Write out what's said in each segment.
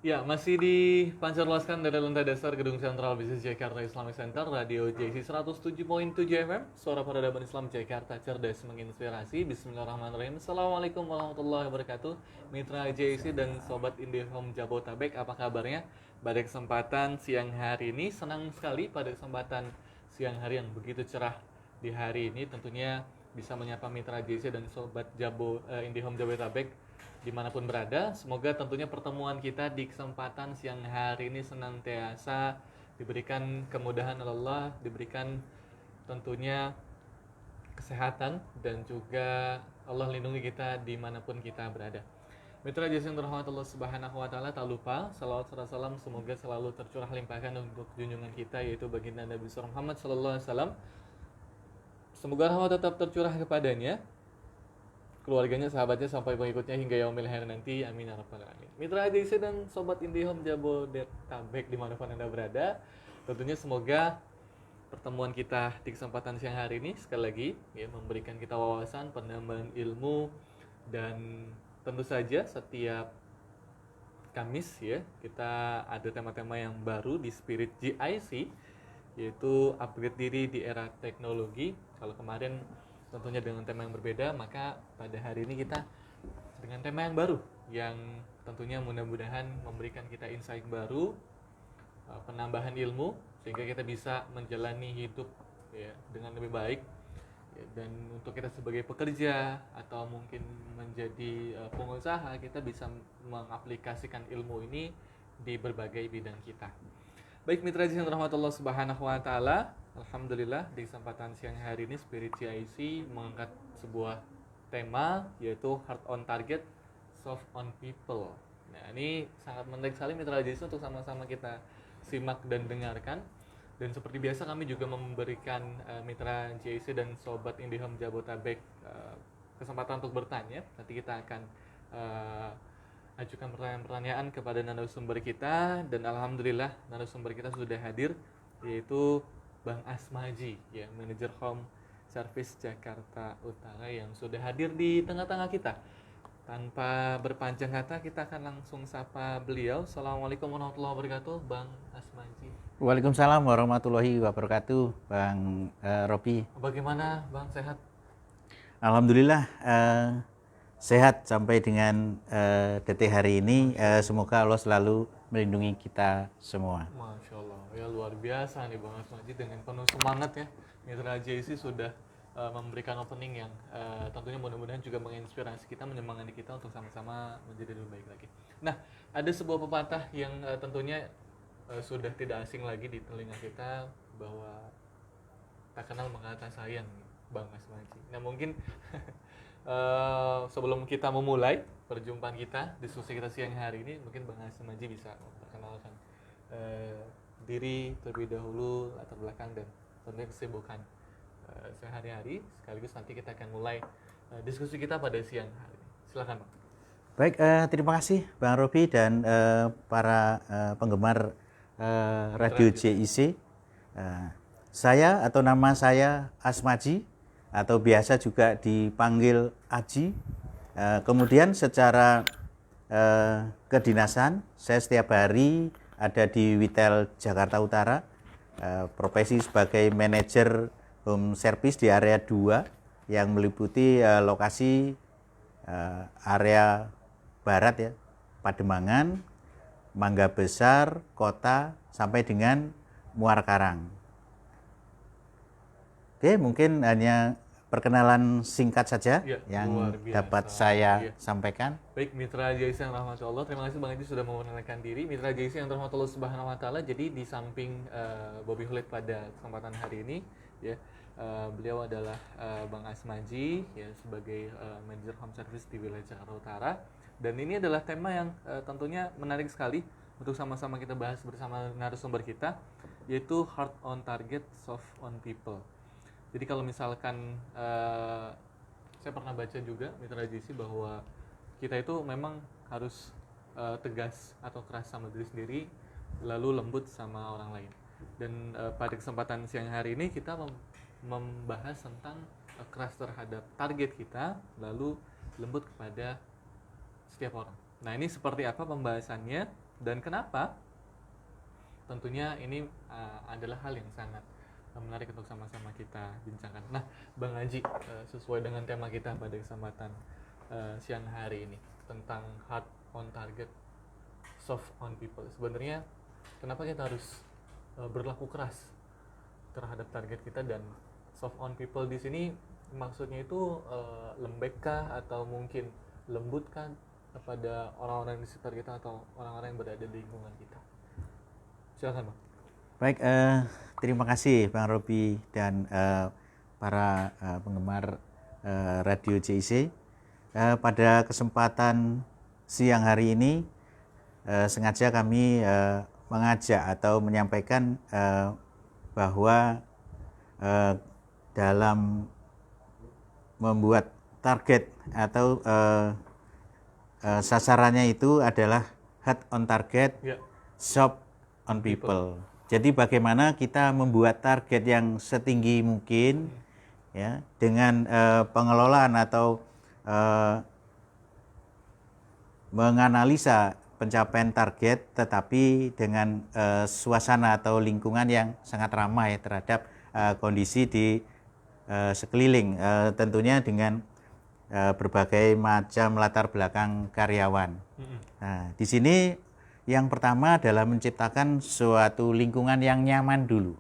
Ya, masih di Pancarluaskan dari lantai dasar Gedung Sentral Bisnis Jakarta Islamic Center, Radio JC 107.7 FM, suara peradaban Islam Jakarta, cerdas menginspirasi. Bismillahirrahmanirrahim. Assalamualaikum warahmatullahi wabarakatuh. Mitra JC dan Sobat IndiHome Jabotabek, apa kabarnya? Pada kesempatan siang hari ini, senang sekali pada kesempatan siang hari yang begitu cerah di hari ini. Tentunya bisa menyapa Mitra JC dan Sobat IndiHome Jabotabek dimanapun berada. Semoga tentunya pertemuan kita di kesempatan siang hari ini senantiasa diberikan kemudahan oleh Allah, diberikan tentunya kesehatan, dan juga Allah lindungi kita dimanapun kita berada. Mitra jasa yang terhormat Allah Subhanahu wa taala, tak lupa salawat serta salam semoga selalu tercurah limpahkan untuk junjungan kita, yaitu baginda Nabi Muhammad sallallahu alaihi wasallam. Semoga rahmat tetap tercurah kepadanya, keluarganya, sahabatnya, sampai pengikutnya hingga yaumil akhir nanti. Amin ya rabbal alamin. Mitra ADC dan Sobat IndiHome Jabodetabek dimanapun Anda berada, tentunya semoga pertemuan kita di kesempatan siang hari ini sekali lagi ya memberikan kita wawasan, penambahan ilmu, dan tentu saja setiap Kamis ya kita ada tema-tema yang baru di Spirit GIC, yaitu upgrade diri di era teknologi. Kalau kemarin tentunya dengan tema yang berbeda, maka pada hari ini kita dengan tema yang baru yang tentunya mudah-mudahan memberikan kita insight baru, penambahan ilmu, sehingga kita bisa menjalani hidup ya dengan lebih baik ya. Dan untuk kita sebagai pekerja atau mungkin menjadi pengusaha, kita bisa mengaplikasikan ilmu ini di berbagai bidang kita. Baik mitra yang rahmat Allah Subhanahu wa taala, alhamdulillah di kesempatan siang hari ini Spirit CIC mengangkat sebuah tema, yaitu Heart on Target, Soft on People. Nah, ini sangat menarik sekali mitra JC untuk sama-sama kita simak dan dengarkan. Dan seperti biasa kami juga memberikan mitra JC dan Sobat IndiHome Jabotabek kesempatan untuk bertanya. Nanti kita akan ajukan pertanyaan-pertanyaan kepada narasumber kita, dan alhamdulillah narasumber kita sudah hadir, yaitu Bang Asmaji ya, manajer Home Service Jakarta Utara, yang sudah hadir di tengah-tengah kita. Tanpa berpanjang kata, kita akan langsung sapa beliau. Assalamualaikum warahmatullahi wabarakatuh, Bang Asmaji. Waalaikumsalam warahmatullahi wabarakatuh, Bang Robi. Bagaimana Bang, sehat? Alhamdulillah sehat sampai dengan detik hari ini. Semoga Allah selalu melindungi kita semua. Masya Allah, ya luar biasa nih Bang Asmaji, dengan penuh semangat ya. Mitra JC sudah memberikan opening yang tentunya mudah-mudahan juga menginspirasi kita, menyemangati kita untuk sama-sama menjadi lebih baik lagi. Nah, ada sebuah pepatah yang tentunya sudah tidak asing lagi di telinga kita, bahwa tak kenal maka tak sayang, Bang Asmaji. Nah, mungkin sebelum kita memulai perjumpaan kita, diskusi kita siang hari ini, mungkin Bang Asmaji bisa memperkenalkan diri terlebih dahulu, latar belakang, dan tentunya kesibukan sehari-hari, sekaligus nanti kita akan mulai diskusi kita pada siang hari ini. Silakan Bang. Baik, terima kasih Bang Robi dan para penggemar Radio JIC. Saya atau nama saya Asmaji, atau biasa juga dipanggil Aji. Kemudian secara kedinasan, saya setiap hari ada di Witel Jakarta Utara, profesi sebagai manajer home service di area 2 yang meliputi lokasi area barat ya, Pademangan, Mangga Besar, Kota, sampai dengan Muara Karang. Oke, mungkin hanya perkenalan singkat saja Ya, yang dapat saya sampaikan. Baik, Mitra JIC yang rahmat Allah, terima kasih Bang Haji sudah memperkenalkan diri. Mitra JIC yang rahmat Allah Subhanahu wa taala, jadi di samping Bobby Khalid pada kesempatan hari ini ya, beliau adalah Bang Asmaji ya, sebagai manajer home service di wilayah Jakarta Utara. Dan ini adalah tema yang tentunya menarik sekali untuk sama-sama kita bahas bersama narasumber kita, yaitu Heart on Target, Soft on People. Jadi kalau misalkan saya pernah baca juga Mitra JC bahwa kita itu memang harus tegas atau keras sama diri sendiri, lalu lembut sama orang lain. Dan pada kesempatan siang hari ini kita membahas tentang keras terhadap target kita, lalu lembut kepada setiap orang. Nah, ini seperti apa pembahasannya? Dan kenapa? Tentunya ini adalah hal yang sangat menarik untuk sama-sama kita bincangkan. Nah, Bang Haji, sesuai dengan tema kita pada kesempatan siang hari ini tentang hard on target, soft on people. Sebenarnya kenapa kita harus berlaku keras terhadap target kita, dan soft on people di sini maksudnya itu lembekkah atau mungkin lembutkah kepada orang-orang di sekitar kita atau orang-orang yang berada di lingkungan kita? Silakan, Bang. Baik, terima kasih Bang Robi dan para penggemar Radio JIC. Pada kesempatan siang hari ini sengaja kami mengajak atau menyampaikan bahwa dalam membuat target atau sasarannya itu adalah hard on target, soft on people. Jadi bagaimana kita membuat target yang setinggi mungkin ya dengan pengelolaan atau menganalisa pencapaian target, tetapi dengan suasana atau lingkungan yang sangat ramah ya terhadap kondisi di sekeliling, tentunya dengan berbagai macam latar belakang karyawan. Nah, di sini yang pertama adalah menciptakan suatu lingkungan yang nyaman dulu.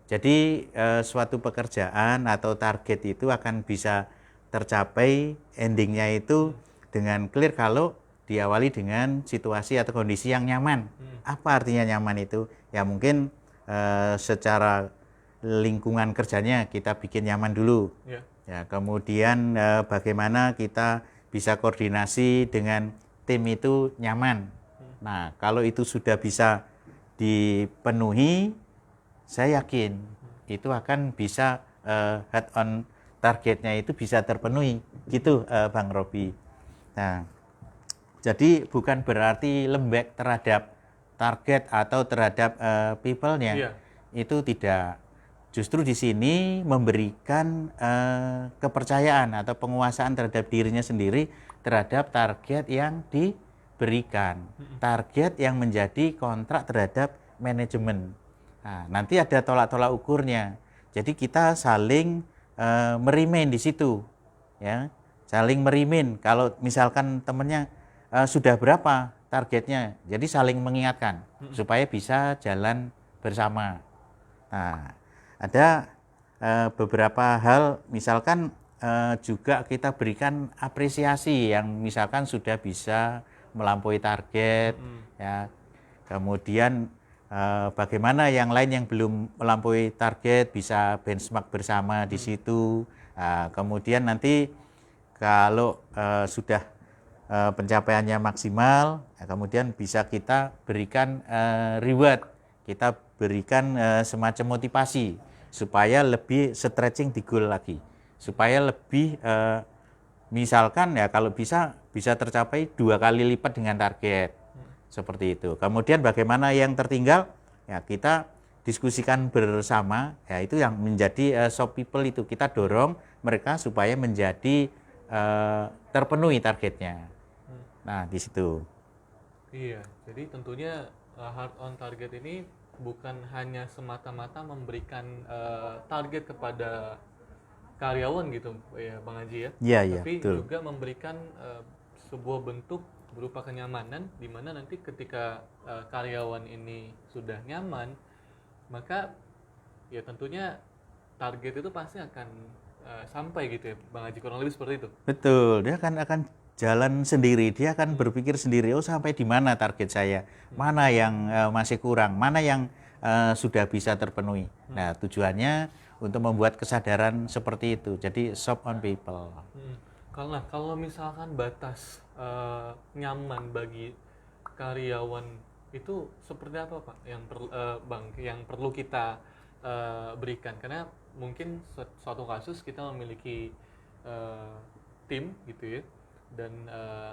Jadi suatu pekerjaan atau target itu akan bisa tercapai endingnya itu dengan clear kalau diawali dengan situasi atau kondisi yang nyaman. Apa artinya nyaman itu? Ya mungkin secara lingkungan kerjanya kita bikin nyaman dulu. Ya, kemudian bagaimana kita bisa koordinasi dengan tim itu nyaman. Nah, kalau itu sudah bisa dipenuhi, saya yakin itu akan bisa hard on targetnya itu bisa terpenuhi, gitu Bang Robi. Nah, jadi bukan berarti lembek terhadap target atau terhadap people-nya, itu tidak. Justru di sini memberikan kepercayaan atau penguasaan terhadap dirinya sendiri terhadap target yang diberikan, target yang menjadi kontrak terhadap manajemen. Nah, nanti ada tolak-tolak ukurnya. Jadi kita saling merimain di situ, ya, saling merimain. Kalau misalkan temannya sudah berapa targetnya, jadi saling mengingatkan supaya bisa jalan bersama. Nah, ada beberapa hal, misalkan juga kita berikan apresiasi yang misalkan sudah bisa melampaui target, ya. Kemudian bagaimana yang lain yang belum melampaui target bisa benchmark bersama di situ. Kemudian nanti kalau sudah pencapaiannya maksimal, kemudian bisa kita berikan reward, kita berikan semacam motivasi supaya lebih stretching di goal lagi, supaya lebih misalkan ya kalau bisa tercapai 2 kali lipat dengan target, seperti itu. Kemudian bagaimana yang tertinggal, ya kita diskusikan bersama, ya itu yang menjadi soft people, itu kita dorong mereka supaya menjadi terpenuhi targetnya. Nah, di situ. Iya, jadi tentunya hard on target ini bukan hanya semata-mata memberikan target kepada karyawan gitu ya Bang Haji ya. Iya, Tapi betul. juga memberikan sebuah bentuk berupa kenyamanan di mana nanti ketika karyawan ini sudah nyaman, maka ya tentunya target itu pasti akan sampai gitu ya Bang Haji, kurang lebih seperti itu. Betul, dia akan jalan sendiri, dia akan berpikir sendiri, oh sampai di mana target saya, mana yang masih kurang, mana yang sudah bisa terpenuhi. Nah, tujuannya untuk membuat kesadaran seperti itu, jadi soft on people. Kalau misalkan batas nyaman bagi karyawan itu seperti apa Pak yang perlu kita berikan, karena mungkin suatu kasus kita memiliki tim gitu ya, dan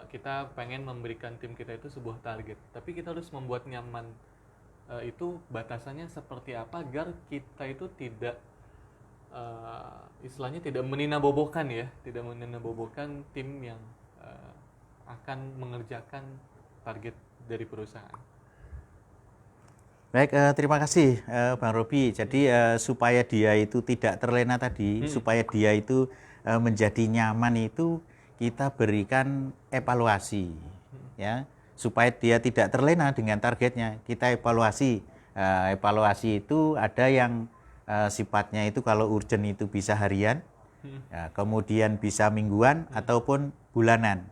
kita pengen memberikan tim kita itu sebuah target, tapi kita harus membuat nyaman itu batasannya seperti apa agar kita itu tidak istilahnya tidak meninabobokan tim yang akan mengerjakan target dari perusahaan. Baik, terima kasih Bang Robi. Jadi supaya dia itu tidak terlena tadi, supaya dia itu menjadi nyaman itu kita berikan evaluasi, ya, supaya dia tidak terlena dengan targetnya. Kita evaluasi. Evaluasi itu ada yang sifatnya itu kalau urgent itu bisa harian, ya, kemudian bisa mingguan ataupun bulanan.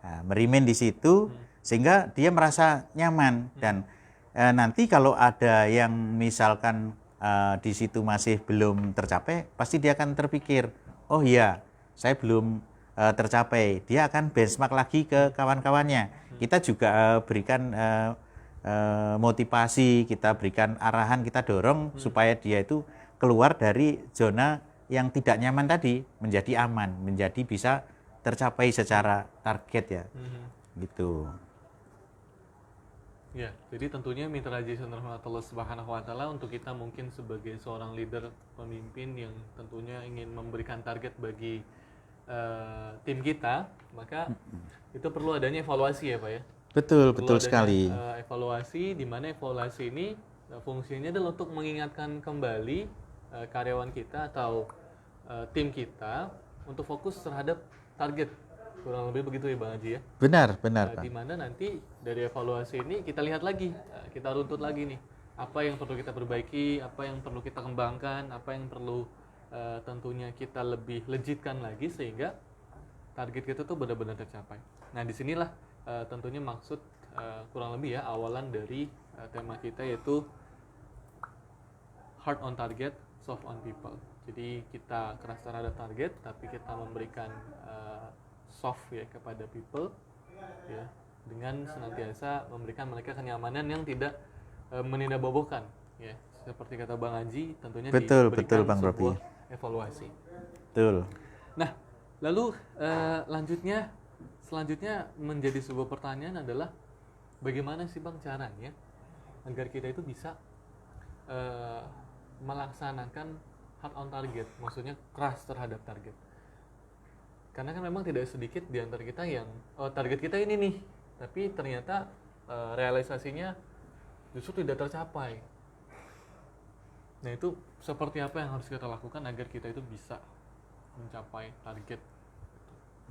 Nah, merimen di situ sehingga dia merasa nyaman dan nanti kalau ada yang misalkan di situ masih belum tercapai, pasti dia akan terpikir, oh iya, saya belum tercapai. Dia akan benchmark lagi ke kawan-kawannya. Kita juga berikan motivasi, kita berikan arahan, kita dorong supaya dia itu keluar dari zona yang tidak nyaman tadi, menjadi aman, menjadi bisa tercapai secara target ya, gitu. Ya, jadi tentunya mitra Jason rahmatullah subhanahu wa ta'ala untuk kita mungkin sebagai seorang leader, pemimpin yang tentunya ingin memberikan target bagi tim kita, maka itu perlu adanya evaluasi ya Pak ya. Betul, Perlu betul adanya, sekali. evaluasi di mana evaluasi ini fungsinya adalah untuk mengingatkan kembali karyawan kita atau tim kita untuk fokus terhadap target. Kurang lebih begitu ya Bang Haji ya. Benar, benar, Di Bang. mana nanti dari evaluasi ini kita lihat lagi, kita runtut lagi nih, apa yang perlu kita perbaiki, apa yang perlu kita kembangkan, apa yang perlu tentunya kita lebih legitkan lagi sehingga target kita tuh benar-benar tercapai. Nah disinilah tentunya maksud kurang lebih ya awalan dari tema kita yaitu hard on target, soft on people. Jadi kita keras terhadap target, tapi kita memberikan soft ya kepada people, ya, dengan senantiasa memberikan mereka kenyamanan yang tidak menindakbobohkan, ya. Seperti kata Bang Haji, tentunya Betul, diberikan betul, Bang Robi. sebuah evaluasi. Betul. Nah, lalu selanjutnya menjadi sebuah pertanyaan adalah bagaimana sih Bang caranya agar kita itu bisa melaksanakan hard on target, maksudnya keras terhadap target. Karena kan memang tidak sedikit di antara kita yang target kita ini nih, tapi ternyata realisasinya justru tidak tercapai. Nah itu seperti apa yang harus kita lakukan agar kita itu bisa mencapai target?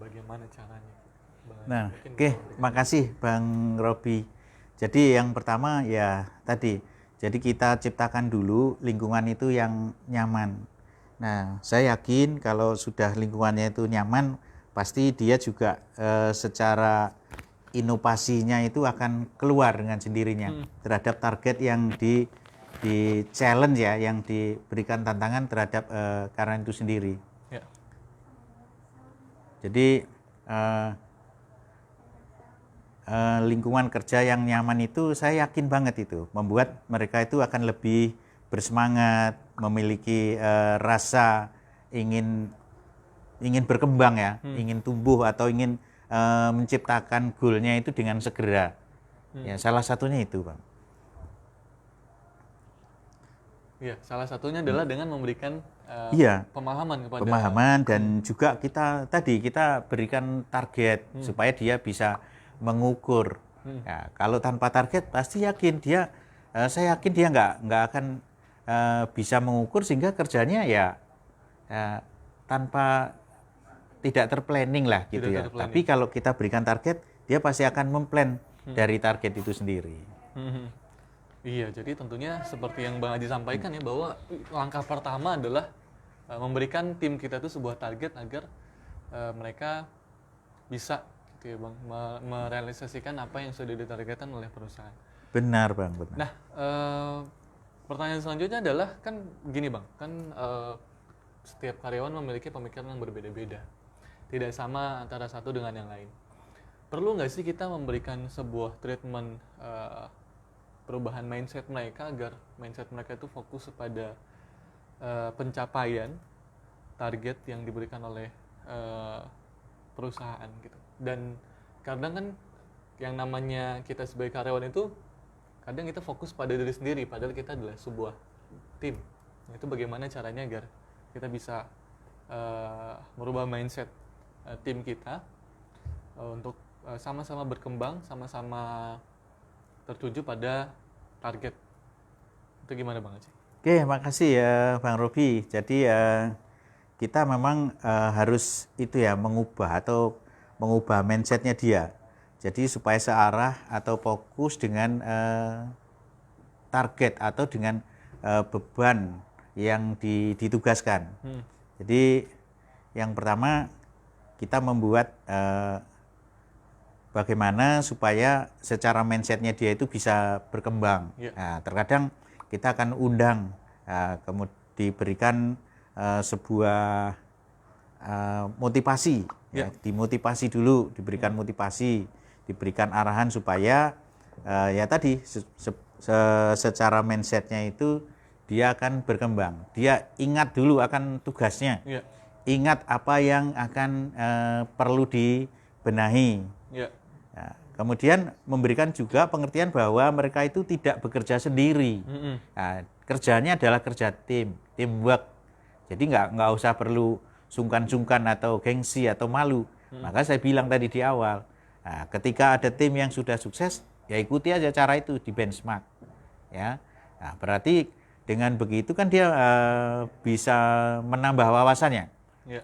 Bagaimana caranya? Nah, oke, makasih Bang Robi. Jadi yang pertama ya tadi, jadi kita ciptakan dulu lingkungan itu yang nyaman. Nah, saya yakin kalau sudah lingkungannya itu nyaman, pasti dia juga secara inovasinya itu akan keluar dengan sendirinya terhadap target yang di challenge ya, yang diberikan tantangan terhadap karena itu sendiri. Ya. Jadi lingkungan kerja yang nyaman itu saya yakin banget itu membuat mereka itu akan lebih bersemangat, memiliki rasa ingin berkembang ya, ingin tumbuh atau ingin menciptakan goalnya itu dengan segera. Ya, salah satunya itu, Bang. Ya, salah satunya adalah dengan memberikan Iya, pemahaman kepada pemahaman dan juga kita berikan target supaya dia bisa mengukur. Ya, kalau tanpa target pasti yakin dia, saya yakin dia nggak akan bisa mengukur sehingga kerjanya ya tanpa tidak terplanning lah gitu ya. Tapi kalau kita berikan target, dia pasti akan memplan dari target itu sendiri. Iya, jadi tentunya seperti yang Bang Haji sampaikan ya, bahwa langkah pertama adalah memberikan tim kita itu sebuah target agar mereka bisa gitu ya Bang, merealisasikan apa yang sudah ditargetkan oleh perusahaan. Benar Bang, benar. Nah, pertanyaan selanjutnya adalah kan gini Bang, kan setiap karyawan memiliki pemikiran yang berbeda-beda, tidak sama antara satu dengan yang lain. Perlu nggak sih kita memberikan sebuah treatment perubahan mindset mereka agar mindset mereka itu fokus kepada pencapaian target yang diberikan oleh perusahaan gitu. Dan kadang kan yang namanya kita sebagai karyawan itu kadang kita fokus pada diri sendiri padahal kita adalah sebuah tim. Nah, itu bagaimana caranya agar kita bisa merubah mindset tim kita untuk sama-sama berkembang, sama-sama tertuju pada target Itu gimana Bang Haji? Oke, makasih ya Bang Robi. Jadi kita memang harus itu ya mengubah mindsetnya dia. Jadi supaya searah atau fokus dengan target atau dengan beban yang ditugaskan. Jadi yang pertama kita membuat bagaimana supaya secara mindsetnya dia itu bisa berkembang. Nah, terkadang kita akan undang, kemudian diberikan sebuah motivasi, dimotivasi dulu, diberikan motivasi, diberikan arahan supaya ya tadi secara mindsetnya itu dia akan berkembang. Dia ingat dulu akan tugasnya, ingat apa yang akan perlu dibenahi. Nah, kemudian memberikan juga pengertian bahwa mereka itu tidak bekerja sendiri. Nah, kerjanya adalah kerja teamwork. Jadi nggak usah perlu sungkan-sungkan atau gengsi atau malu. Maka saya bilang tadi di awal, nah, ketika ada tim yang sudah sukses, ya ikuti aja cara itu di benchmark. Ya, nah, berarti dengan begitu kan dia bisa menambah wawasannya.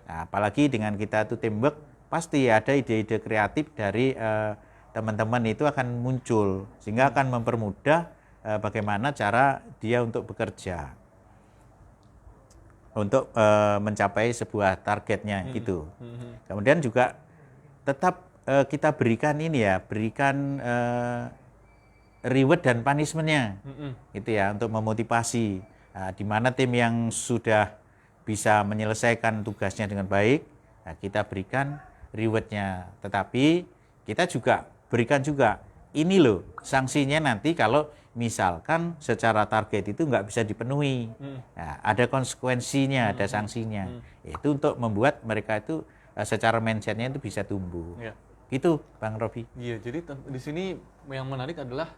Nah, apalagi dengan kita itu teamwork, pasti ada ide-ide kreatif dari teman-teman itu akan muncul, sehingga akan mempermudah bagaimana cara dia untuk bekerja, untuk mencapai sebuah targetnya gitu. Kemudian juga tetap kita berikan ini ya, berikan reward dan punishment-nya, gitu ya, untuk memotivasi. Nah, di mana tim yang sudah bisa menyelesaikan tugasnya dengan baik, nah, kita berikan reward-nya. Tetapi kita juga berikan juga ini loh sanksinya nanti kalau misalkan secara target itu nggak bisa dipenuhi. Nah, ada konsekuensinya, ada sanksinya. Itu untuk membuat mereka itu secara mindset-nya itu bisa tumbuh. Itu Bang Robi. Iya, jadi di sini yang menarik adalah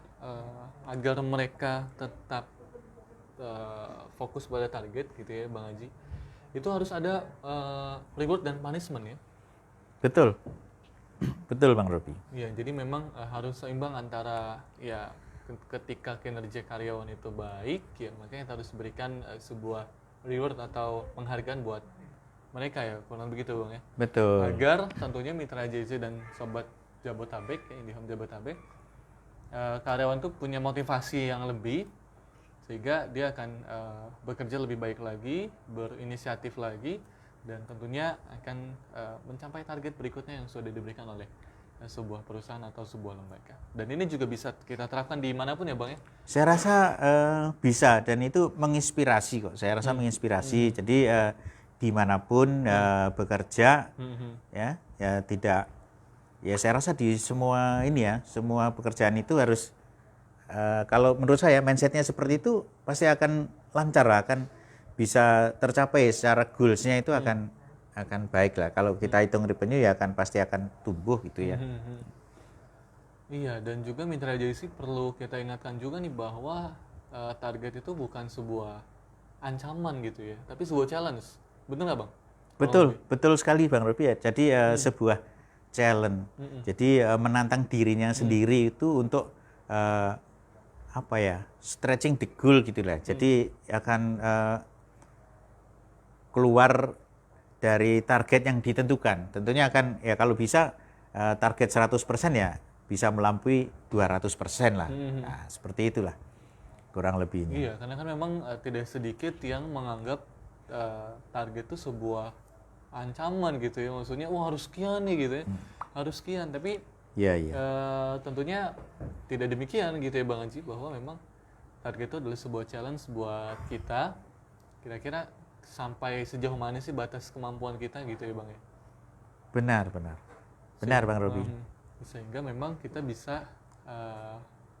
agar mereka tetap fokus pada target gitu ya Bang Haji. Itu harus ada reward dan punishment ya. Betul. Betul Bang Robi. Iya, jadi memang harus seimbang antara ya ketika kinerja karyawan itu baik ya makanya harus berikan sebuah reward atau penghargaan buat mereka ya, kurang begitu Bang ya. Betul. Agar tentunya mitra JC dan sobat Jabotabek ya, di Home Jabotabek karyawan itu punya motivasi yang lebih sehingga dia akan bekerja lebih baik lagi, berinisiatif lagi dan tentunya akan mencapai target berikutnya yang sudah diberikan oleh sebuah perusahaan atau sebuah lembaga. Dan ini juga bisa kita terapkan di manapun ya Bang ya? Saya rasa bisa dan itu menginspirasi kok. Saya rasa menginspirasi. Jadi dimanapun bekerja ya tidak ya saya rasa di semua ini ya semua pekerjaan itu harus kalau menurut saya mindsetnya seperti itu pasti akan lancar, akan bisa tercapai secara goals-nya itu akan baik lah. Kalau kita hitung revenue ya pasti akan tumbuh gitu ya. Iya, dan juga mitra JC perlu kita ingatkan juga nih bahwa target itu bukan sebuah ancaman gitu ya, tapi sebuah challenge. Betul nggak Bang? Betul sekali Bang Robi ya. Jadi sebuah challenge. Jadi menantang dirinya sendiri itu untuk stretching the goal gitulah. Jadi akan keluar dari target yang ditentukan. Tentunya akan ya kalau bisa target 100% ya bisa melampaui 200% lah. Nah, seperti itulah kurang lebihnya. Iya, karena kan memang tidak sedikit yang menganggap target itu sebuah ancaman gitu ya. Maksudnya harus sekian nih gitu ya. Harus sekian, tapi tentunya tidak demikian gitu ya Bang Haji, bahwa memang target itu adalah sebuah challenge buat kita. Kira-kira sampai sejauh mana sih batas kemampuan kita gitu ya Bang ya? Benar Bang Robi. Sehingga memang kita bisa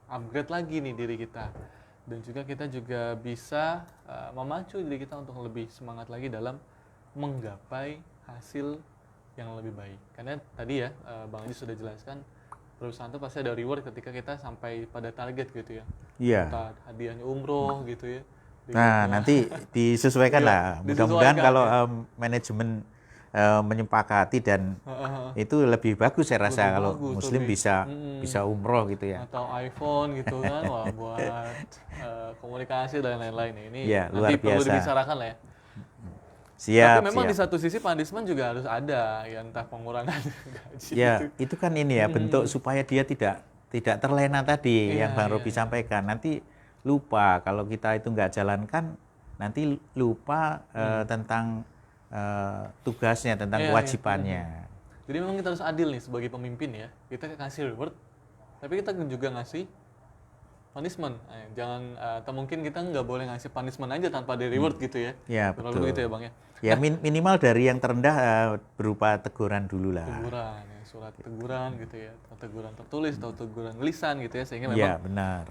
upgrade lagi nih diri kita, dan juga kita juga bisa memacu diri kita untuk lebih semangat lagi dalam menggapai hasil yang lebih baik. Karena tadi ya Bang Haji sudah jelaskan, perusahaan itu pasti ada reward ketika kita sampai pada target gitu ya. Iya. Entah hadiahnya umroh gitu ya. Nah, nanti disesuaikan lah. Mudah-mudahan kalau manajemen menyepakati dan itu lebih bagus saya rasa Lebih kalau bagus, Muslim lebih. bisa umroh gitu ya. Atau iPhone gitu kan, wah buat komunikasi dan lain-lain ya. Ini Ya, luar nanti perlu biasa. dibicarakan lah ya. Siap, Tapi memang siap. di satu sisi punishment juga harus ada, ya entah pengurangan gaji. Ya, itu kan ini ya bentuk supaya dia tidak terlena tadi Iya, yang Bang iya, Robi sampaikan. Nanti lupa kalau kita itu nggak jalankan, nanti lupa tentang tugasnya, tentang Iya, iya. kewajibannya. Jadi memang kita harus adil nih sebagai pemimpin ya. Kita kasih reward, tapi kita juga ngasih punishment. Jangan atau mungkin kita nggak boleh ngasih punishment aja tanpa ada reward gitu ya. Ya, Kurang betul. lebih gitu ya Bang ya. Ya minimal dari yang terendah berupa teguran dulu lah. Teguran, ya, surat teguran gitu ya. Atau teguran tertulis atau teguran lisan gitu ya. Sehingga Ya, memang benar.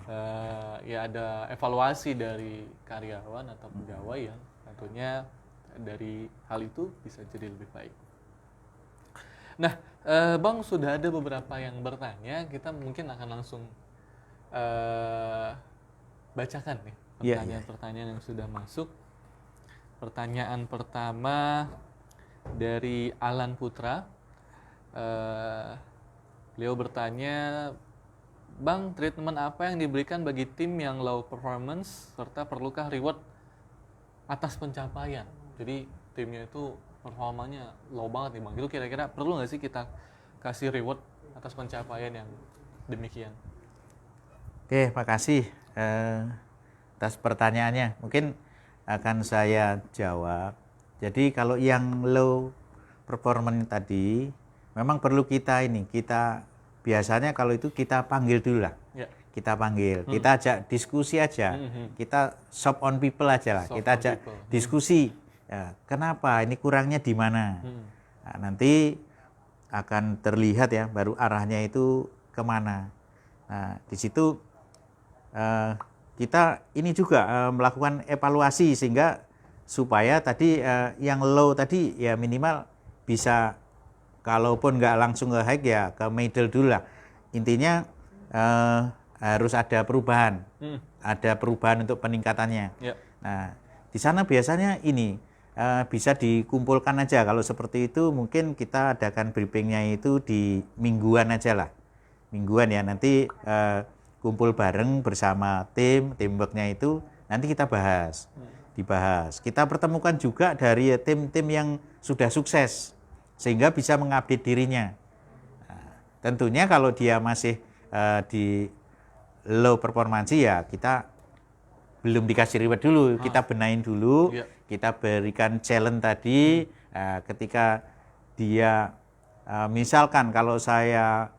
ya ada evaluasi dari karyawan atau pegawai yang tentunya dari hal itu bisa jadi lebih baik. Nah, Bang sudah ada beberapa yang bertanya, kita mungkin akan langsung bacakan nih Iya, pertanyaan-pertanyaan yang sudah masuk. Pertanyaan pertama dari Alan Putra. Beliau bertanya, Bang, treatment apa yang diberikan bagi tim yang low performance serta perlukah reward atas pencapaian? Jadi timnya itu performanya low banget nih Bang. Itu kira-kira perlu nggak sih kita kasih reward atas pencapaian yang demikian? Oke, makasih atas pertanyaannya. Mungkin akan saya jawab. Jadi kalau yang low performance tadi, memang perlu kita biasanya kalau itu kita panggil dulu lah. Ya. Kita panggil, kita ajak diskusi aja, kita shop on people aja lah, Shop kita on ajak people. diskusi. Ya, kenapa? Ini kurangnya di mana? Nah, nanti akan terlihat ya, baru arahnya itu kemana. Nah, di situ kita ini juga melakukan evaluasi sehingga supaya tadi yang low tadi ya minimal bisa, kalaupun nggak langsung ke high ya ke middle dulu lah. Intinya harus ada perubahan, untuk peningkatannya. Ya. Nah, di sana biasanya ini bisa dikumpulkan aja. Kalau seperti itu mungkin kita adakan briefingnya itu di mingguan aja lah. Mingguan ya, nanti kumpul bareng bersama teamworknya itu nanti kita dibahas. Kita pertemukan juga dari tim-tim yang sudah sukses sehingga bisa mengupdate dirinya. Nah, tentunya kalau dia masih di low performance ya kita belum dikasih reward dulu, kita benahin dulu, kita berikan challenge tadi. Ketika dia misalkan kalau saya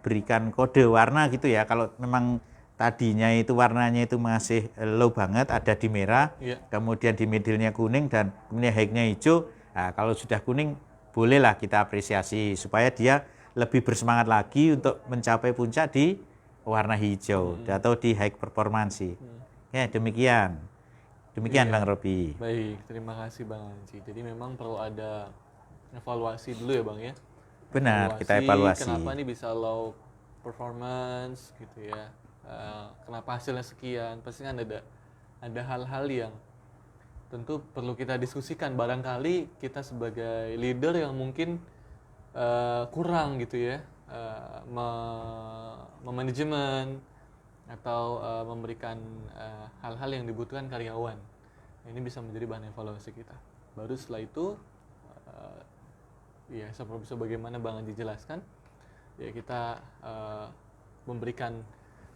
berikan kode warna gitu ya, kalau memang tadinya itu warnanya itu masih low banget, ada di merah, kemudian di middle-nya kuning dan kemudian high-nya hijau. Nah, kalau sudah kuning bolehlah kita apresiasi supaya dia lebih bersemangat lagi untuk mencapai puncak di warna hijau atau di high performance. Ya, demikian Bang Robi. Baik, terima kasih Bang Anci. Jadi memang perlu ada evaluasi dulu ya Bang ya. Benar, kita evaluasi. Kenapa ini bisa low performance gitu ya. Kenapa hasilnya sekian. Pasti kan ada hal-hal yang tentu perlu kita diskusikan. Barangkali kita sebagai leader yang mungkin kurang gitu ya. Memanajemen atau memberikan hal-hal yang dibutuhkan karyawan. Ini bisa menjadi bahan evaluasi kita. Baru setelah itu ya sebagaimana Bang Anji jelaskan, ya kita memberikan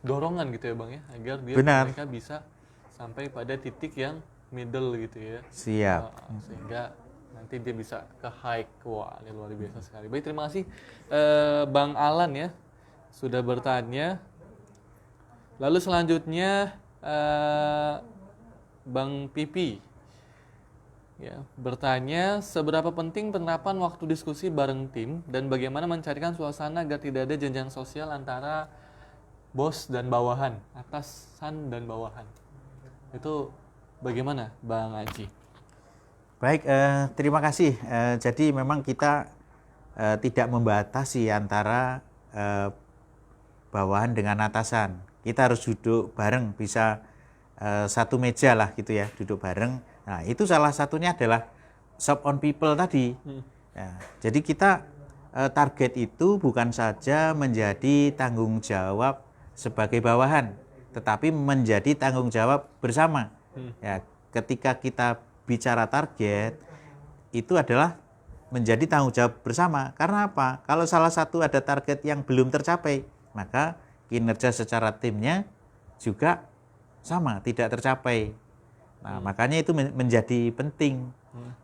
dorongan gitu ya Bang ya, agar mereka bisa sampai pada titik yang middle gitu ya. Siap. Sehingga nanti dia bisa ke high. Wah, ini luar biasa sekali. Baik, terima kasih Bang Alan ya sudah bertanya. Lalu selanjutnya Bang Pipi ya, bertanya, seberapa penting penerapan waktu diskusi bareng tim dan bagaimana mencarikan suasana agar tidak ada jenjang sosial antara bos dan bawahan, atasan dan bawahan. Itu bagaimana Bang Aji? Baik, terima kasih. Jadi memang kita tidak membatasi antara bawahan dengan atasan. Kita harus duduk bareng, bisa satu meja lah gitu ya, duduk bareng. Nah, itu salah satunya adalah shop on people tadi. Ya, jadi kita target itu bukan saja menjadi tanggung jawab sebagai bawahan, tetapi menjadi tanggung jawab bersama. Ya, ketika kita bicara target, itu adalah menjadi tanggung jawab bersama. Karena apa? Kalau salah satu ada target yang belum tercapai, maka kinerja secara timnya juga sama, tidak tercapai. Nah, makanya itu menjadi penting.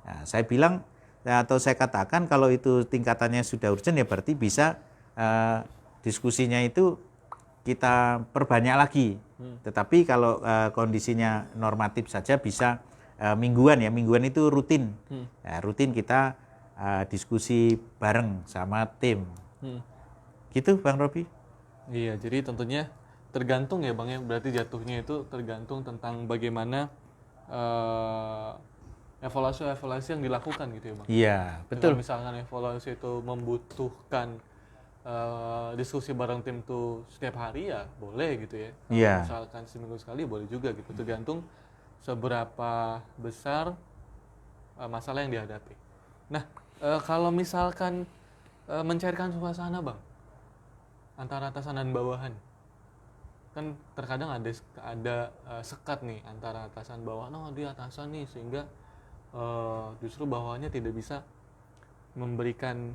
Nah, saya bilang atau saya katakan kalau itu tingkatannya sudah urgent ya berarti bisa diskusinya itu kita perbanyak lagi. Tetapi kalau kondisinya normatif saja bisa mingguan ya, mingguan itu rutin. Ya, rutin kita diskusi bareng sama tim. Gitu Bang Robi? Iya, jadi tentunya tergantung ya Bang ya, berarti jatuhnya itu tergantung tentang bagaimana evaluasi yang dilakukan gitu ya Bang. Iya, betul. Kalau misalkan evaluasi itu membutuhkan diskusi bareng tim tuh setiap hari ya boleh gitu ya. Iya. Misalkan seminggu sekali boleh juga gitu, tergantung seberapa besar masalah yang dihadapi. Nah, kalau misalkan mencairkan suasana Bang, antara atasan dan bawahan, kan terkadang ada sekat nih antara atasan bawahan, oh dia atasan nih, sehingga justru bawahannya tidak bisa memberikan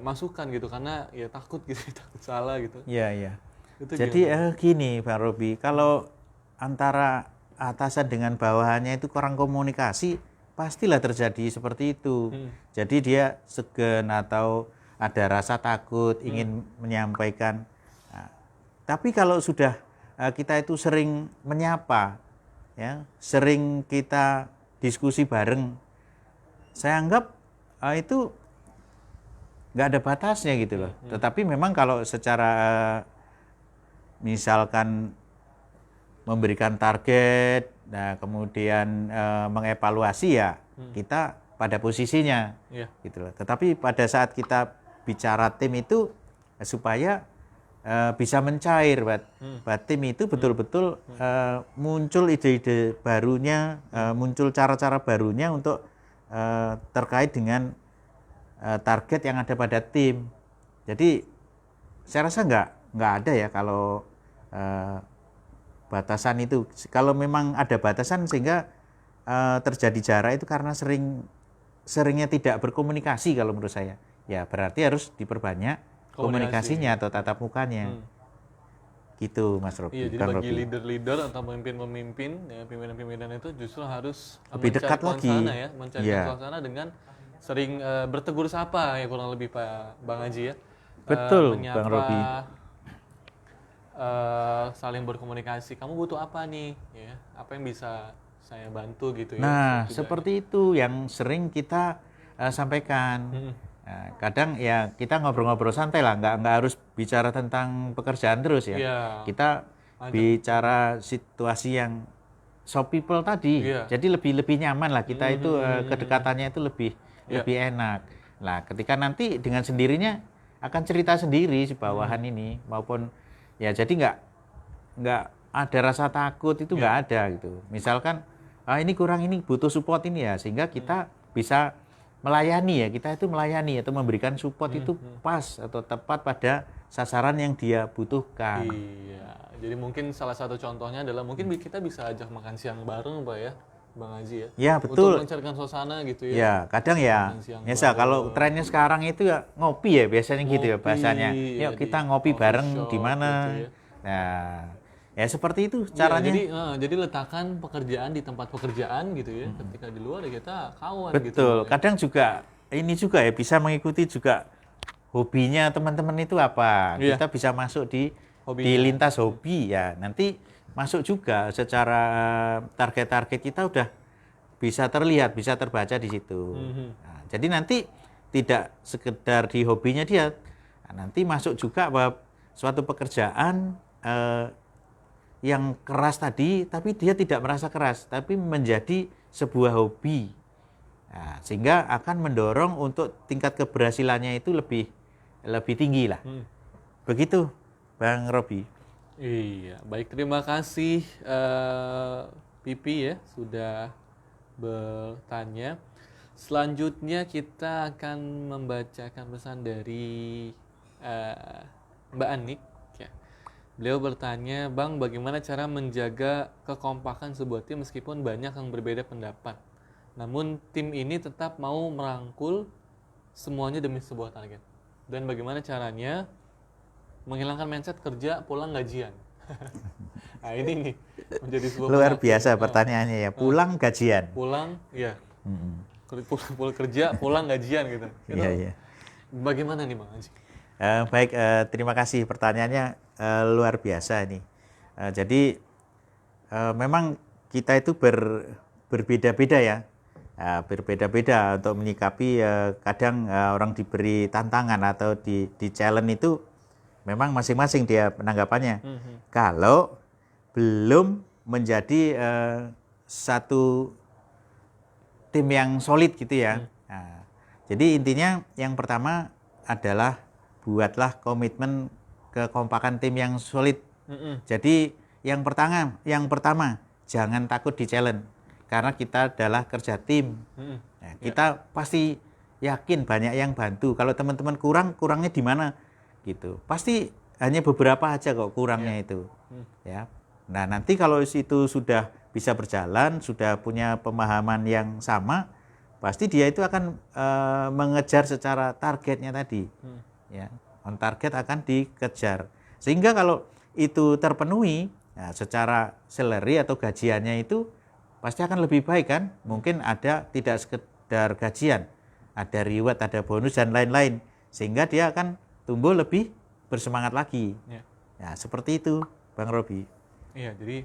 masukan gitu karena ya takut gitu, takut salah gitu. Iya, iya. Itu Jadi gini Bang Robi, kalau antara atasan dengan bawahannya itu kurang komunikasi, pastilah terjadi seperti itu. Jadi dia segan atau ada rasa takut ingin menyampaikan. Nah, tapi kalau sudah kita itu sering menyapa, ya, sering kita diskusi bareng, saya anggap itu nggak ada batasnya gitu loh. Tetapi memang kalau secara misalkan memberikan target, nah kemudian mengevaluasi ya kita pada posisinya, gitu loh. Tetapi pada saat kita bicara tim itu supaya bisa mencair, buat tim itu betul-betul muncul ide-ide barunya, muncul cara-cara barunya untuk terkait dengan target yang ada pada tim. Jadi saya rasa nggak ada ya kalau batasan itu. Kalau memang ada batasan sehingga terjadi jarak itu karena seringnya tidak berkomunikasi kalau menurut saya. Ya berarti harus diperbanyak komunikasinya atau tatap mukanya. Gitu Mas Robi. Iya, jadi bagi leader-leader atau pemimpin-pemimpin, ya, pimpinan-pimpinan itu justru harus lebih dekat lagi, ya, mencari suasana dengan sering bertegur sapa ya kurang lebih Pak Bang Haji ya. Betul menyapa, Bang Robi. Saling berkomunikasi. Kamu butuh apa nih? Ya, apa yang bisa saya bantu gitu ya? Nah, seperti itu yang sering kita sampaikan. Nah, kadang ya kita ngobrol-ngobrol santai lah, nggak harus bicara tentang pekerjaan terus ya. Kita bicara situasi yang shop people tadi. Jadi lebih nyaman lah kita itu kedekatannya itu lebih enak. Nah, ketika nanti dengan sendirinya akan cerita sendiri si bawahan ini maupun ya jadi nggak ada rasa takut itu nggak ada gitu. Misalkan ini kurang, ini butuh support ini ya, sehingga kita bisa melayani ya, kita itu melayani atau memberikan support itu pas atau tepat pada sasaran yang dia butuhkan. Iya, jadi mungkin salah satu contohnya adalah mungkin kita bisa ajak makan siang bareng Pak ya, Bang Haji ya. Ya betul. Untuk mencairkan suasana gitu ya. Ya kadang ya, kalau trennya sekarang itu ya ngopi ya biasanya gitu ya bahasanya. Yuk kita ngopi bareng di mana. Gitu ya. Nah, ya seperti itu caranya. Jadi letakkan pekerjaan di tempat pekerjaan gitu ya. Ketika di luar ya kita kawan gitu. Betul. Kadang juga ini juga ya bisa mengikuti juga hobinya teman-teman itu apa. Kita bisa masuk di lintas hobi ya. Nanti masuk juga secara target-target kita udah bisa terlihat, bisa terbaca di situ. Nah, jadi nanti tidak sekedar di hobinya dia, nanti masuk juga bahwa suatu pekerjaan yang keras tadi, tapi dia tidak merasa keras, tapi menjadi sebuah hobi. Nah, sehingga akan mendorong untuk tingkat keberhasilannya itu lebih tinggi lah. Begitu, Bang Robi. Iya, baik, terima kasih Pipi ya sudah bertanya. Selanjutnya kita akan membacakan pesan dari Mbak Anik. Ya. Beliau bertanya, Bang, bagaimana cara menjaga kekompakan sebuah tim meskipun banyak yang berbeda pendapat? Namun tim ini tetap mau merangkul semuanya demi sebuah target. Dan bagaimana caranya menghilangkan mindset kerja pulang gajian? Nah ini nih menjadi sebuah Luar perhatian. biasa pertanyaannya ya, pulang gajian. Pulang, ya Mm-mm. pulang kerja, pulang gajian gitu. Itu Iya, iya. bagaimana nih Bang Anji? Baik, terima kasih pertanyaannya luar biasa ini. Jadi memang kita itu berbeda-beda ya, berbeda-beda untuk menyikapi. Kadang orang diberi tantangan atau di challenge itu memang masing-masing dia penanggapannya. Kalau belum menjadi satu tim yang solid gitu ya. Nah, jadi intinya yang pertama adalah buatlah komitmen kekompakan tim yang solid. Jadi yang pertama jangan takut di challenge karena kita adalah kerja tim. Nah, kita pasti yakin banyak yang bantu. Kalau teman-teman kurangnya di mana gitu. Pasti hanya beberapa aja kok kurangnya itu. Ya. Nah, nanti kalau itu sudah bisa berjalan, sudah punya pemahaman yang sama, pasti dia itu akan mengejar secara targetnya tadi. Ya, on target akan dikejar. Sehingga kalau itu terpenuhi, ya, secara salary atau gajiannya itu pasti akan lebih baik kan? Mungkin ada tidak sekedar gajian, ada reward, ada bonus dan lain-lain. Sehingga dia akan tumbuh lebih bersemangat lagi. Ya, seperti itu, Bang Robi. Iya, jadi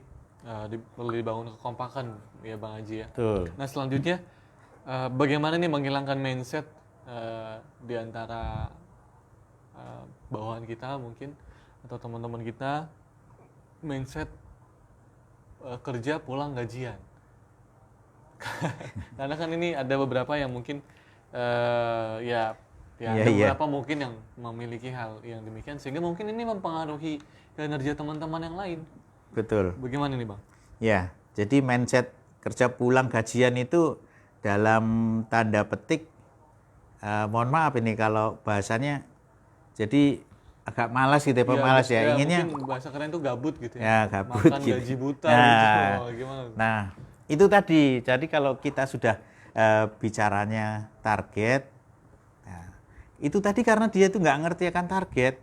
perlu dibangun kekompakan ya Bang Haji ya. Betul. Nah selanjutnya bagaimana nih menghilangkan mindset di antara bawahan kita mungkin atau teman-teman kita, mindset kerja pulang gajian. Karena kan ini ada beberapa yang mungkin ada beberapa mungkin yang memiliki hal yang demikian sehingga mungkin ini mempengaruhi kinerja teman-teman yang lain. Betul. Bagaimana nih Bang? Ya, jadi mindset kerja pulang gajian itu dalam tanda petik, mohon maaf ini kalau bahasanya, jadi agak malas gitu ya, pemalas ya. Inginnya mungkin bahasa keren itu gabut gitu ya. Ya, gabut makan gitu. gaji buta Nah, gitu. Gimana? Nah, itu tadi. Jadi kalau kita sudah bicaranya target, itu tadi karena dia itu nggak ngerti akan target,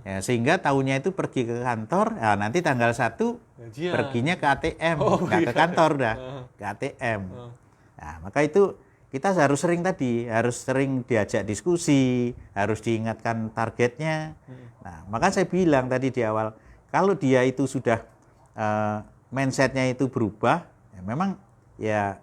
ya, sehingga tahunya itu pergi ke kantor, ya, nanti tanggal 1 gajian. Perginya ke ATM, nggak ke kantor dah, ke ATM. Nah, maka itu kita harus sering diajak diskusi, harus diingatkan targetnya. Nah, maka saya bilang tadi di awal, kalau dia itu sudah mindsetnya itu berubah, ya memang ya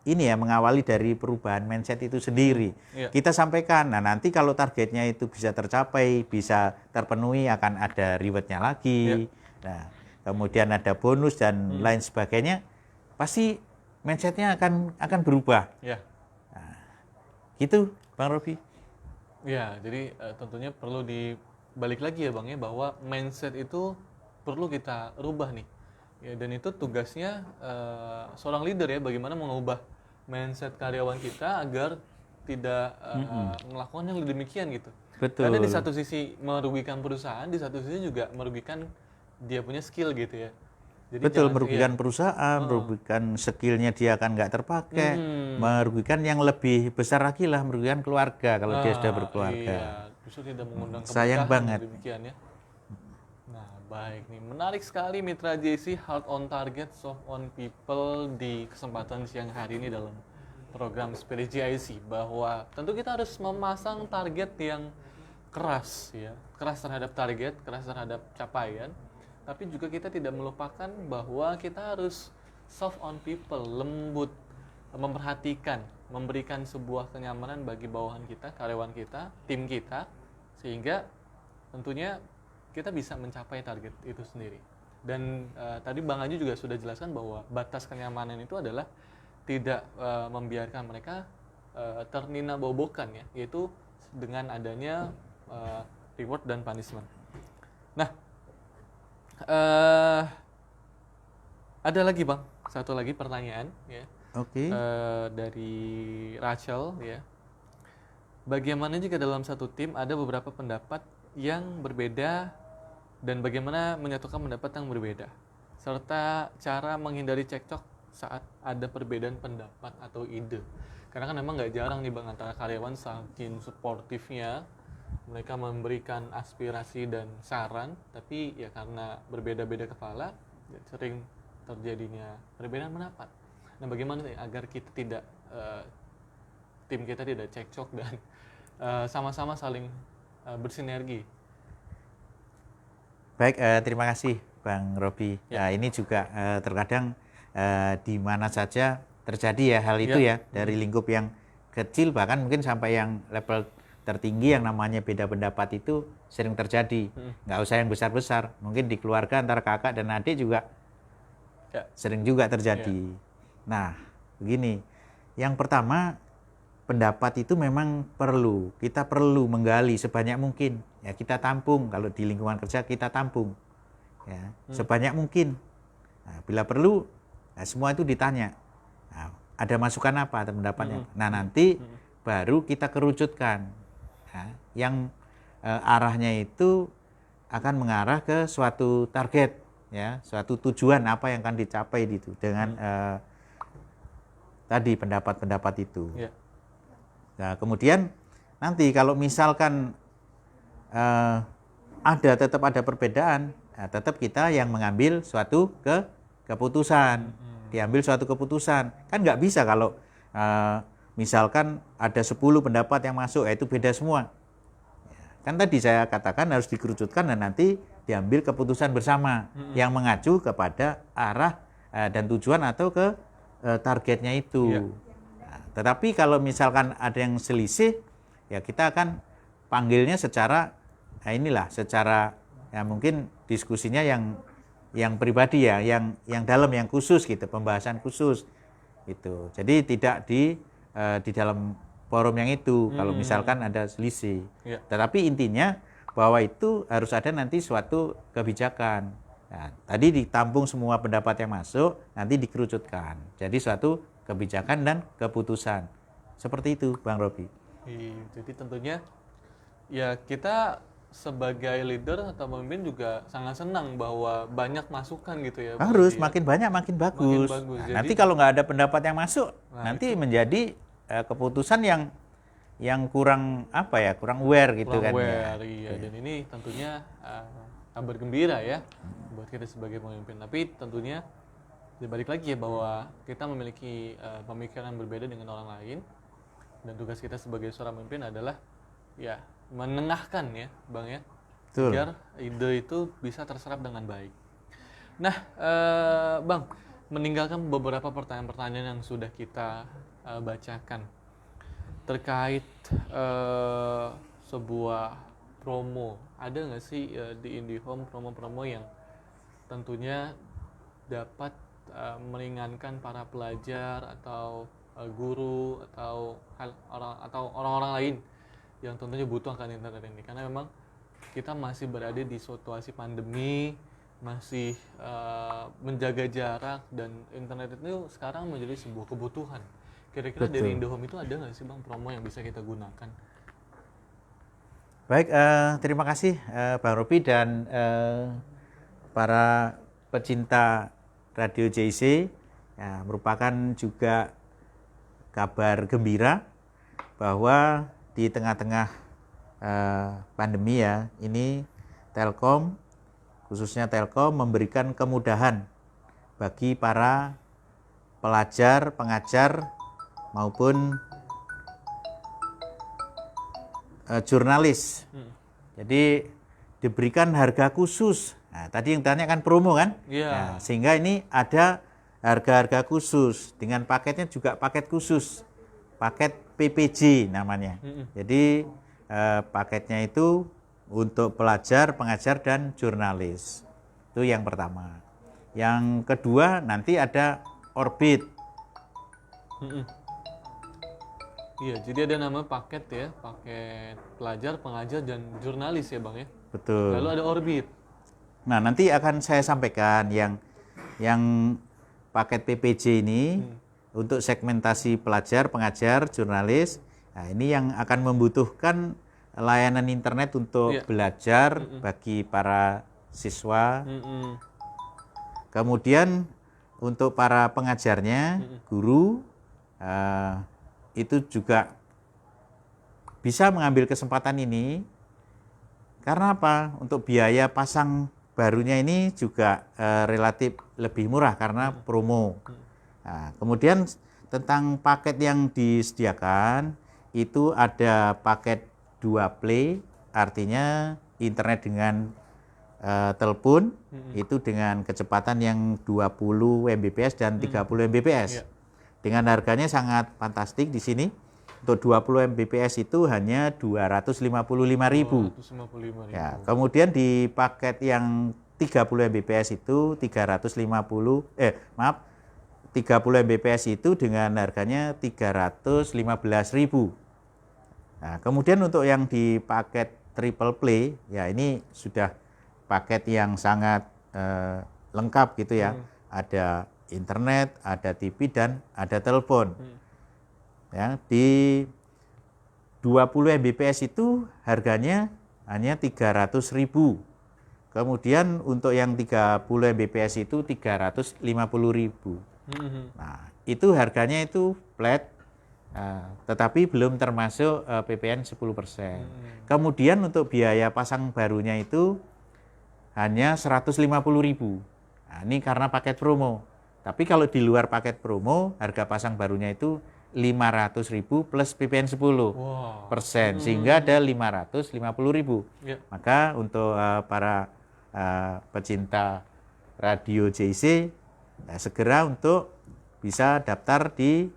ini ya mengawali dari perubahan mindset itu sendiri. Kita sampaikan, nah nanti kalau targetnya itu bisa tercapai, bisa terpenuhi, akan ada rewardnya lagi. Nah, kemudian ada bonus dan lain sebagainya, pasti mindsetnya akan berubah. Nah, gitu, Bang Robi. Ya, jadi tentunya perlu dibalik lagi ya Bang ya, bahwa mindset itu perlu kita rubah nih. Ya, dan itu tugasnya seorang leader ya, bagaimana mengubah mindset karyawan kita agar tidak melakukan yang demikian gitu. Betul. Karena di satu sisi merugikan perusahaan, di satu sisi juga merugikan dia punya skill gitu ya. Jadi betul, merugikan perusahaan, merugikan skillnya dia akan nggak terpakai, merugikan yang lebih besar lagi lah, merugikan keluarga kalau dia sudah berkeluarga. Iya, justru tidak mengundang sayang banget. Demikian ya. Nah, baik nih, menarik sekali Mitra JC, Hard on Target, Soft on People di kesempatan siang hari ini dalam program Spirit GIC, bahwa tentu kita harus memasang target yang keras ya, keras terhadap target, keras terhadap capaian, tapi juga kita tidak melupakan bahwa kita harus soft on people, lembut, memperhatikan, memberikan sebuah kenyamanan bagi bawahan kita, karyawan kita, tim kita, sehingga tentunya kita bisa mencapai target itu sendiri. Dan tadi Bang Haji juga sudah jelaskan bahwa batas kenyamanan itu adalah tidak membiarkan mereka ternina-bobokan ya, yaitu dengan adanya reward dan punishment. Nah, ada lagi Bang, satu lagi pertanyaan ya. Oke. dari Rachel ya. Bagaimana jika dalam satu tim ada beberapa pendapat yang berbeda dan bagaimana menyatukan pendapat yang berbeda, serta cara menghindari cekcok saat ada perbedaan pendapat atau ide. Karena kan memang nggak jarang nih Bang, antara karyawan saking suportifnya mereka memberikan aspirasi dan saran, tapi ya karena berbeda-beda kepala ya sering terjadinya perbedaan pendapat. Nah, bagaimana nih agar kita tidak tim kita tidak cekcok dan sama-sama saling bersinergi? Baik, terima kasih Bang Robi. Ya. Ini juga terkadang di mana saja terjadi ya hal itu ya, dari lingkup yang kecil bahkan mungkin sampai yang level tertinggi yang namanya beda pendapat itu sering terjadi. Nggak usah yang besar-besar, mungkin di keluarga antara kakak dan adik juga sering juga terjadi. Nah, begini, yang pertama pendapat itu memang perlu, kita perlu menggali sebanyak mungkin. Ya, kita tampung, kalau di lingkungan kerja kita tampung ya, sebanyak mungkin. Nah, bila perlu, nah, semua itu ditanya. Nah, ada masukan apa pendapatnya? Nah, nanti baru kita kerucutkan. Nah, yang arahnya itu akan mengarah ke suatu target, ya, suatu tujuan apa yang akan dicapai itu dengan tadi pendapat-pendapat itu. Ya. Nah, kemudian nanti kalau misalkan tetap ada perbedaan, nah, tetap kita yang mengambil suatu keputusan, diambil suatu keputusan. Kan nggak bisa kalau misalkan ada 10 pendapat yang masuk, itu beda semua. Kan tadi saya katakan harus dikerucutkan dan nanti diambil keputusan bersama yang mengacu kepada arah dan tujuan atau ke targetnya itu. Iya. Nah, tetapi kalau misalkan ada yang selisih, ya kita akan panggilnya secara secara ya mungkin diskusinya yang pribadi ya, yang dalam, yang khusus gitu, pembahasan khusus gitu. Jadi tidak di dalam forum yang itu kalau misalkan ada selisih. Ya. Tetapi intinya bahwa itu harus ada nanti suatu kebijakan. Nah, tadi ditampung semua pendapat yang masuk, nanti dikerucutkan. Jadi suatu kebijakan dan keputusan. Seperti itu, Bang Robi. Jadi tentunya ya kita sebagai leader atau pemimpin juga sangat senang bahwa banyak masukan gitu ya. Harus ya. makin banyak makin bagus. Makin bagus. Nah, nanti kalau nggak ada pendapat yang masuk, nanti menjadi keputusan yang kurang kurang aware gitu kurang kan. aware, iya. Dan ini tentunya kabar gembira ya buat kita sebagai pemimpin. Tapi tentunya balik lagi ya bahwa kita memiliki pemikiran yang berbeda dengan orang lain, dan tugas kita sebagai seorang pemimpin adalah ya menengahkan ya Bang ya. Betul. Biar ide itu bisa terserap dengan baik. Nah, Bang, meninggalkan beberapa pertanyaan-pertanyaan yang sudah kita bacakan terkait sebuah promo, ada nggak sih di IndiHome promo-promo yang tentunya dapat meringankan para pelajar atau guru atau orang-orang lain yang tentunya butuh akan internet ini, karena memang kita masih berada di situasi pandemi, masih menjaga jarak, dan internet itu sekarang menjadi sebuah kebutuhan. Kira-kira dari IndiHome itu ada nggak sih Bang promo yang bisa kita gunakan? Baik, terima kasih Bang Robi dan para pecinta Radio JC. Ya, merupakan juga kabar gembira bahwa di tengah-tengah pandemi ya, ini Telkom, khususnya Telkom memberikan kemudahan bagi para pelajar, pengajar maupun jurnalis. Jadi diberikan harga khusus. Nah, tadi yang tanya kan promo kan? Iya. Nah, sehingga ini ada harga-harga khusus dengan paketnya juga paket khusus. Paket PPJ namanya. Jadi paketnya itu untuk pelajar, pengajar dan jurnalis. Itu yang pertama. Yang kedua nanti ada Orbit. Iya, jadi ada nama paket ya, paket pelajar, pengajar, dan jurnalis ya Bang ya. Betul. Lalu ada Orbit. Nah, nanti akan saya sampaikan yang paket PPJ ini untuk segmentasi pelajar, pengajar, jurnalis. Nah, ini yang akan membutuhkan layanan internet untuk belajar bagi para siswa. Kemudian untuk para pengajarnya, guru, itu juga bisa mengambil kesempatan ini. Karena apa? Untuk biaya pasang barunya ini juga relatif lebih murah karena promo. Nah, kemudian tentang paket yang disediakan, itu ada paket 2 play, artinya internet dengan telepon itu dengan kecepatan yang 20 Mbps dan 30 Mbps. Dengan harganya sangat fantastik di sini. Untuk 20 Mbps itu hanya 255.000. Ya, kemudian di paket yang 30 Mbps itu 30 Mbps itu dengan harganya 315.000. Nah, kemudian untuk yang di paket triple play, ya ini sudah paket yang sangat lengkap gitu ya. Ada internet, ada TV dan ada telepon. Ya, di 20 Mbps itu harganya hanya 300.000. Kemudian untuk yang 30 Mbps itu 350.000. Nah, itu harganya itu flat, tetapi belum termasuk PPN 10%. Kemudian untuk biaya pasang barunya itu hanya 150.000. Nah, ini karena paket promo. Tapi kalau di luar paket promo, harga pasang barunya itu 500.000 plus PPN 10%, sehingga ada 550.000. Maka untuk para pecinta radio JC, segera untuk bisa daftar di